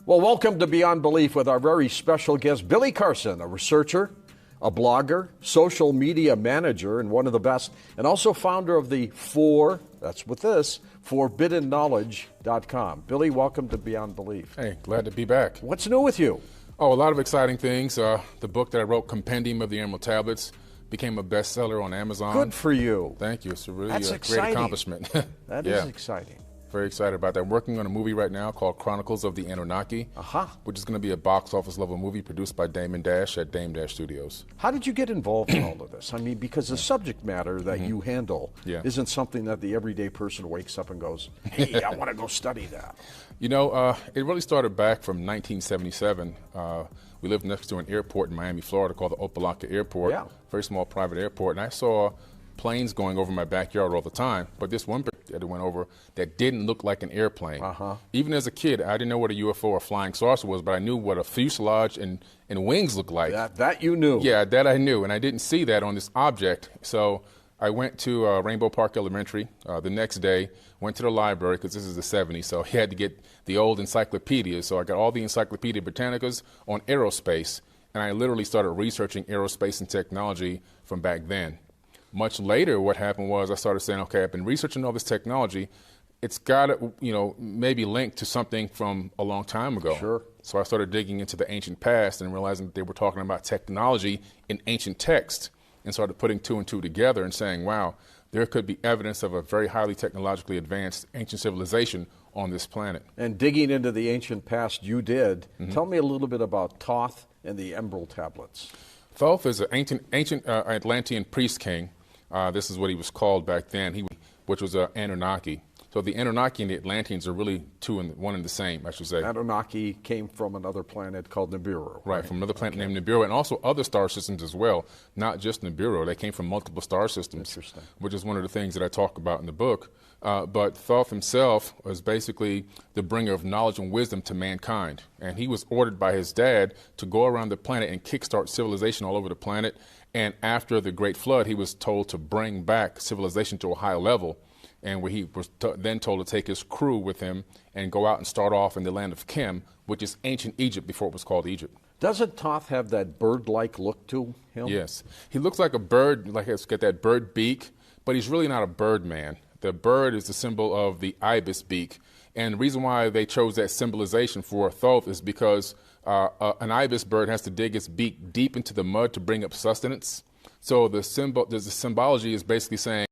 Well, welcome to Beyond Belief with our very special guest, Billy Carson, a researcher, a blogger, social media manager, and one of the best, and also founder of the ForbiddenKnowledge.com. Billy, welcome to Beyond Belief. Hey, glad to be back. What's new with you? Oh, a lot of exciting things. The book that I wrote, Compendium of the Emerald Tablets, became a bestseller on Amazon. Good for you. Thank you. It's a really great accomplishment. That is exciting. Very excited about that. I'm working on a movie right now called Chronicles of the Anunnaki, which is going to be a box office level movie produced by Damon Dash at Dame Dash Studios. How did you get involved in all of this? I mean, because the subject matter that you handle isn't something that the everyday person wakes up and goes, hey, I want to go study that. You know, it really started back from 1977. We lived next to an airport in Miami, Florida called the Opelika Airport, very small private airport, and I saw planes going over my backyard all the time, but this one that went over that didn't look like an airplane. Even as a kid, I didn't know what a UFO or flying saucer was, but I knew what a fuselage and wings looked like. That you knew. Yeah, that I knew, and I didn't see that on this object. So I went to Rainbow Park Elementary the next day, went to the library, because this is the 70s, so I had to get the old encyclopedias. So I got all the Encyclopedia Britannicas on aerospace, and I literally started researching aerospace and technology from back then. Much later, what happened was I started saying, okay, I've been researching all this technology. It's got to, maybe linked to something from a long time ago. Sure. So I started digging into the ancient past and realizing that they were talking about technology in ancient text, and started putting two and two together and saying, wow, there could be evidence of a very highly technologically advanced ancient civilization on this planet. And digging into the ancient past you did, tell me a little bit about Thoth and the Emerald Tablets. Thoth is an ancient Atlantean priest king. This is what he was called back then, which was Anunnaki. So the Anunnaki and the Atlanteans are really one and the same, I should say. Anunnaki came from another planet called Nibiru. Right, from another planet named Nibiru, and also other star systems as well, not just Nibiru. They came from multiple star systems, which is one of the things that I talk about in the book. But Thoth himself was basically the bringer of knowledge and wisdom to mankind. And he was ordered by his dad to go around the planet and kickstart civilization all over the planet. And after the Great Flood, he was told to bring back civilization to a high level, and where he was then told to take his crew with him and go out and start off in the land of Kim, which is ancient Egypt before it was called Egypt. Doesn't Thoth have that bird-like look to him? Yes. He looks like a bird, like he's got that bird beak, but he's really not a bird man. The bird is the symbol of the ibis beak. And the reason why they chose that symbolization for Thoth is because an ibis bird has to dig its beak deep into the mud to bring up sustenance. So the symbology is basically saying...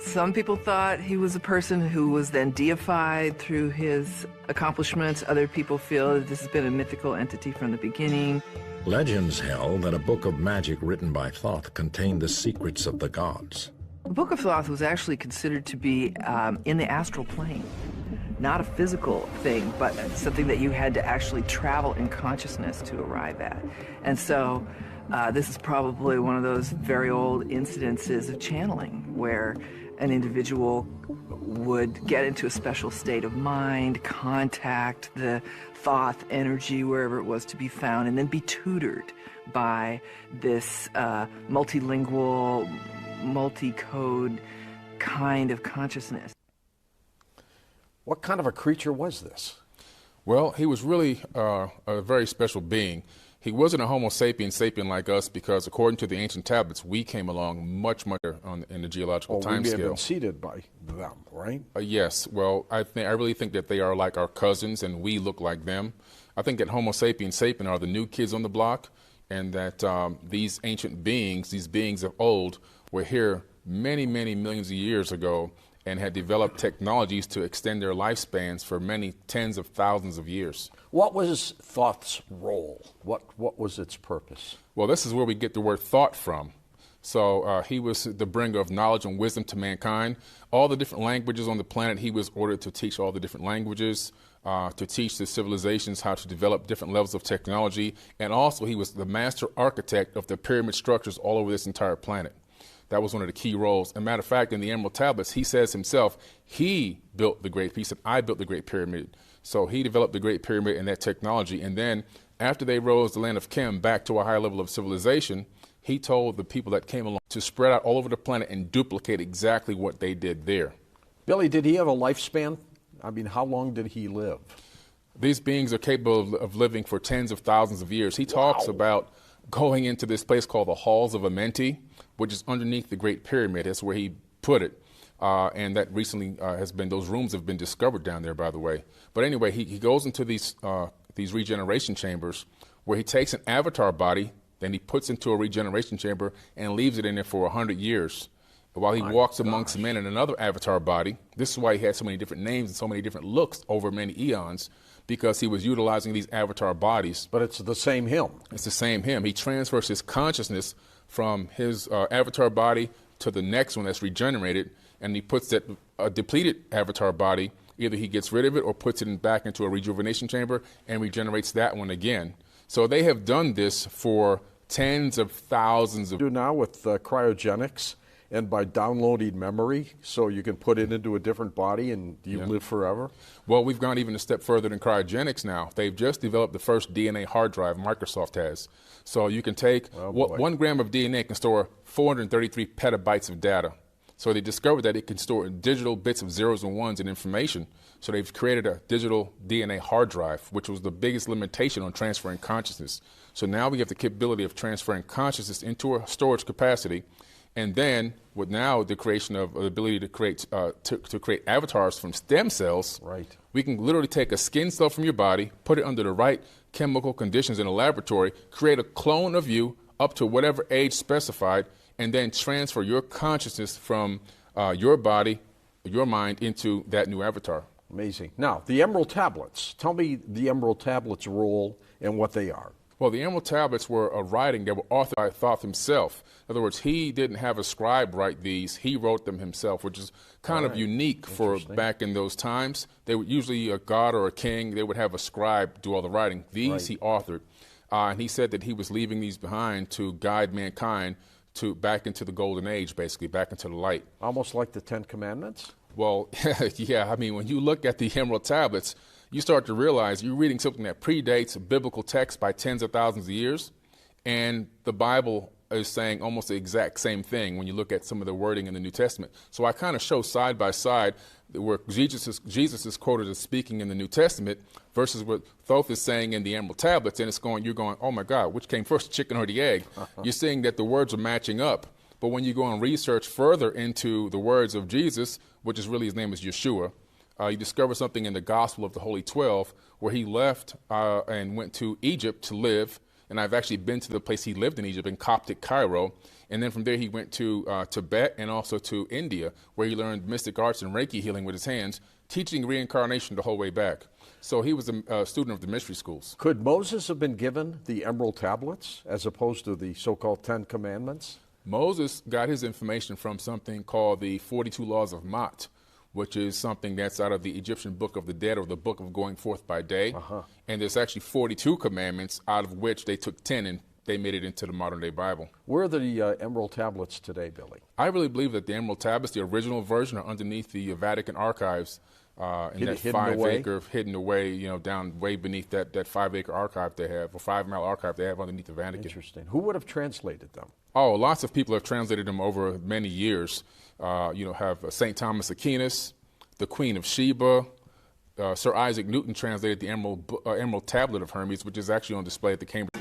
Some people thought he was a person who was then deified through his accomplishments. Other people feel that this has been a mythical entity from the beginning. Legends held that a book of magic written by Thoth contained the secrets of the gods. The Book of Thoth was actually considered to be in the astral plane. Not a physical thing, but something that you had to actually travel in consciousness to arrive at. And so this is probably one of those very old incidences of channeling where an individual would get into a special state of mind, contact the Thoth energy wherever it was to be found, and then be tutored by this multilingual, multi-code kind of consciousness. What kind of a creature was this? Well, he was really a very special being. He wasn't a Homo sapien like us, because according to the ancient tablets, we came along much in the geological time we scale. have been seeded by them, right? Yes. Well, I really think that they are like our cousins, and we look like them. I think that Homo sapien are the new kids on the block, and that these ancient beings, these beings of old, were here many, many millions of years ago, and had developed technologies to extend their lifespans for many tens of thousands of years. What was Thoth's role? What was its purpose? Well, this is where we get the word thought from. So he was the bringer of knowledge and wisdom to mankind. All the different languages on the planet, he was ordered to teach all the different languages, to teach the civilizations how to develop different levels of technology. And also he was the master architect of the pyramid structures all over this entire planet. That was one of the key roles. As a matter of fact, in the Emerald Tablets, he says himself, he built the Great Piece, and I built the Great Pyramid. So he developed the Great Pyramid and that technology. And then after they rose the land of Kim back to a higher level of civilization, he told the people that came along to spread out all over the planet and duplicate exactly what they did there. Billy, did he have a lifespan? I mean, how long did he live? These beings are capable of living for tens of thousands of years. He talks about going into this place called the Halls of Amenti, which is underneath the Great Pyramid. That's where he put it. And that recently those rooms have been discovered down there, by the way. But anyway, he goes into these regeneration chambers where he takes an avatar body, then he puts into a regeneration chamber and leaves it in there for 100 years. While he walks amongst men in another avatar body. This is why he had so many different names and so many different looks over many eons, because he was utilizing these avatar bodies. But it's the same him. It's the same him. He transfers his consciousness from his avatar body to the next one that's regenerated, and he puts that depleted avatar body, either he gets rid of it or puts it back into a rejuvenation chamber and regenerates that one again. So they have done this for tens of thousands of... Do now with cryogenics and by downloading memory so you can put it into a different body and you live forever? Well, we've gone even a step further than cryogenics now. They've just developed the first DNA hard drive, Microsoft has. So you can take 1 gram of DNA can store 433 petabytes of data. So they discovered that it can store digital bits of zeros and ones and information. So they've created a digital DNA hard drive, which was the biggest limitation on transferring consciousness. So now we have the capability of transferring consciousness into a storage capacity. And then with now the creation of the ability to create avatars from stem cells, we can literally take a skin cell from your body, put it under the right chemical conditions in a laboratory, create a clone of you up to whatever age specified, and then transfer your consciousness from your body, your mind, into that new avatar. Amazing. Now, the Emerald Tablets. Tell me the Emerald Tablets' role and what they are. Well, the Emerald Tablets were a writing that were authored by Thoth himself. In other words, he didn't have a scribe write these. He wrote them himself, which is kind of unique for back in those times. They would usually, a god or a king, they would have a scribe do all the writing. These he authored. And he said that he was leaving these behind to guide mankind back into the golden age, basically, back into the light. Almost like the Ten Commandments? Well, yeah, I mean, when you look at the Emerald Tablets, you start to realize you're reading something that predates a biblical text by tens of thousands of years, and the Bible is saying almost the exact same thing when you look at some of the wording in the New Testament. So I kind of show side by side where Jesus is quoted as speaking in the New Testament versus what Thoth is saying in the Emerald Tablets, and you're going, oh my God, which came first, the chicken or the egg? You're seeing that the words are matching up. But when you go and research further into the words of Jesus, which is really his name is Yeshua, you discover something in the Gospel of the Holy 12 where he left and went to Egypt to live. And I've actually been to the place he lived in Egypt, in Coptic Cairo. And then from there he went to Tibet and also to India, where he learned mystic arts and Reiki healing with his hands, teaching reincarnation the whole way back. So he was a student of the mystery schools. Could Moses have been given the Emerald Tablets as opposed to the so-called Ten Commandments? Moses got his information from something called the 42 Laws of Ma'at, which is something that's out of the Egyptian Book of the Dead, or the Book of Going Forth by Day. And there's actually 42 commandments, out of which they took 10 and they made it into the modern-day Bible. Where are the Emerald Tablets today, Billy? I really believe that the Emerald Tablets, the original version, are underneath the Vatican archives in that 5-acre, hidden away, down way beneath that 5-acre archive they have, or 5-mile archive they have underneath the Vatican. Interesting. Who would have translated them? Oh, lots of people have translated them over many years. Have St. Thomas Aquinas, the Queen of Sheba, Sir Isaac Newton translated the Emerald Tablet of Hermes, which is actually on display at the Cambridge